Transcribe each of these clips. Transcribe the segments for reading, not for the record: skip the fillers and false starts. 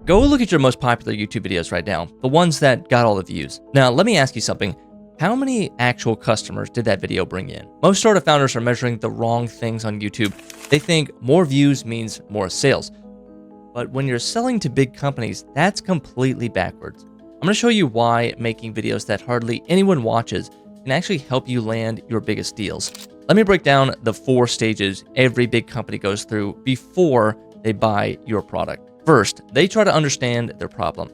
Go look at your most popular YouTube videos right now, the ones that got all the views. Now, let me ask you something. How many actual customers did that video bring in? Most startup founders are measuring the wrong things on YouTube. They think more views means more sales. But when you're selling to big companies, that's completely backwards. I'm going to show you why making videos that hardly anyone watches can actually help you land your biggest deals. Let me break down the 4 stages every big company goes through before they buy your product. First, they try to understand their problem.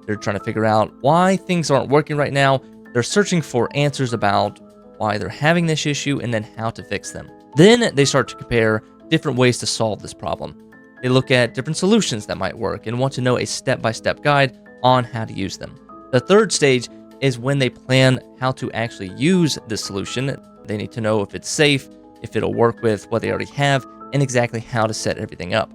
They're trying to figure out why things aren't working right now. They're searching for answers about why they're having this issue and then how to fix them. Then they start to compare different ways to solve this problem. They look at different solutions that might work and want to know a step-by-step guide on how to use them. The third stage is when they plan how to actually use this solution. They need to know if it's safe, if it'll work with what they already have, and exactly how to set everything up.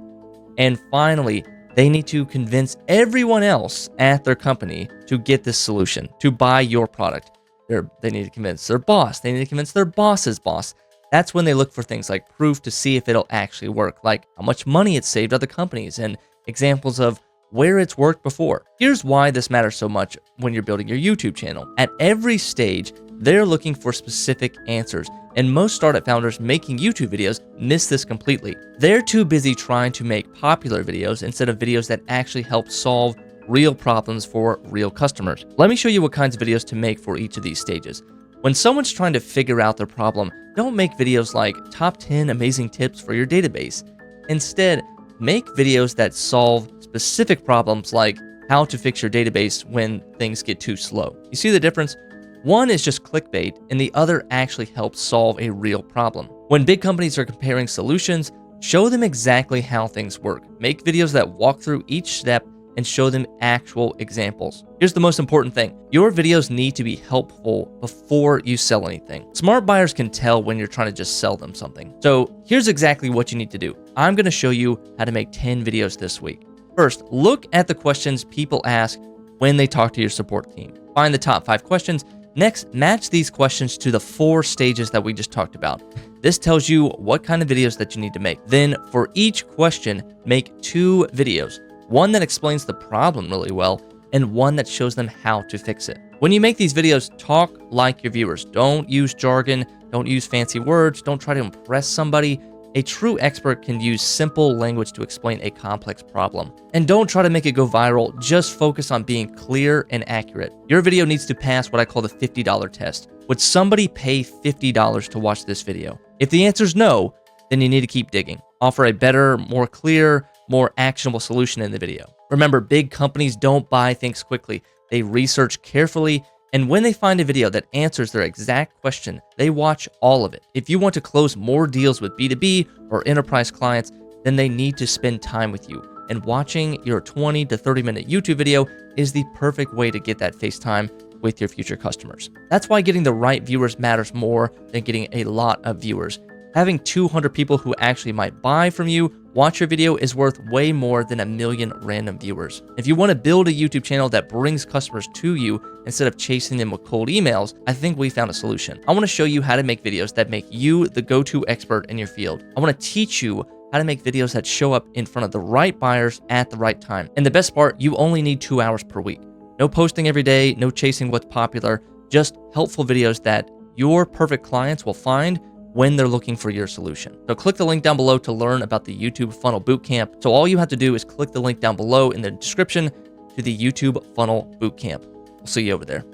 And finally, they need to convince everyone else at their company to get this solution, to buy your product. They need to convince their boss. They need to convince their boss's boss. That's when they look for things like proof to see if it'll actually work, like how much money it's saved other companies and examples of where it's worked before. Here's why this matters so much when you're building your YouTube channel. At every stage, they're looking for specific answers, and most startup founders making YouTube videos miss this completely. They're too busy trying to make popular videos instead of videos that actually help solve real problems for real customers. Let me show you what kinds of videos to make for each of these stages. When someone's trying to figure out their problem, don't make videos like top 10 amazing tips for your database. Instead, make videos that solve specific problems like how to fix your database when things get too slow. You see the difference? One is just clickbait, and the other actually helps solve a real problem. When big companies are comparing solutions, show them exactly how things work. Make videos that walk through each step and show them actual examples. Here's the most important thing. Your videos need to be helpful before you sell anything. Smart buyers can tell when you're trying to just sell them something. So here's exactly what you need to do. I'm going to show you how to make 10 videos this week. First, look at the questions people ask when they talk to your support team. Find the top 5 questions. Next, match these questions to the 4 stages that we just talked about. This tells you what kind of videos that you need to make. Then, for each question, make 2 videos. One that explains the problem really well, and one that shows them how to fix it. When you make these videos, talk like your viewers. Don't use jargon, don't use fancy words, don't try to impress somebody. A true expert can use simple language to explain a complex problem. And don't try to make it go viral, just focus on being clear and accurate. Your video needs to pass what I call the $50 test. Would somebody pay $50 to watch this video? If the answer is no, then you need to keep digging. Offer a better, more clear, more actionable solution in the video. Remember, big companies don't buy things quickly. They research carefully, and when they find a video that answers their exact question, they watch all of it. If you want to close more deals with B2B or enterprise clients, then they need to spend time with you. And watching your 20 to 30 minute YouTube video is the perfect way to get that face time with your future customers. That's why getting the right viewers matters more than getting a lot of viewers. Having 200 people who actually might buy from you watch your video is worth way more than 1 million random viewers. If you want to build a YouTube channel that brings customers to you instead of chasing them with cold emails, I think we found a solution. I want to show you how to make videos that make you the go-to expert in your field. I want to teach you how to make videos that show up in front of the right buyers at the right time. And the best part, you only need 2 hours per week. No posting every day, no chasing what's popular, just helpful videos that your perfect clients will find when they're looking for your solution. So click the link down below to learn about the YouTube Funnel Bootcamp. So all you have to do is click the link down below in the description to the YouTube Funnel Bootcamp. We'll see you over there.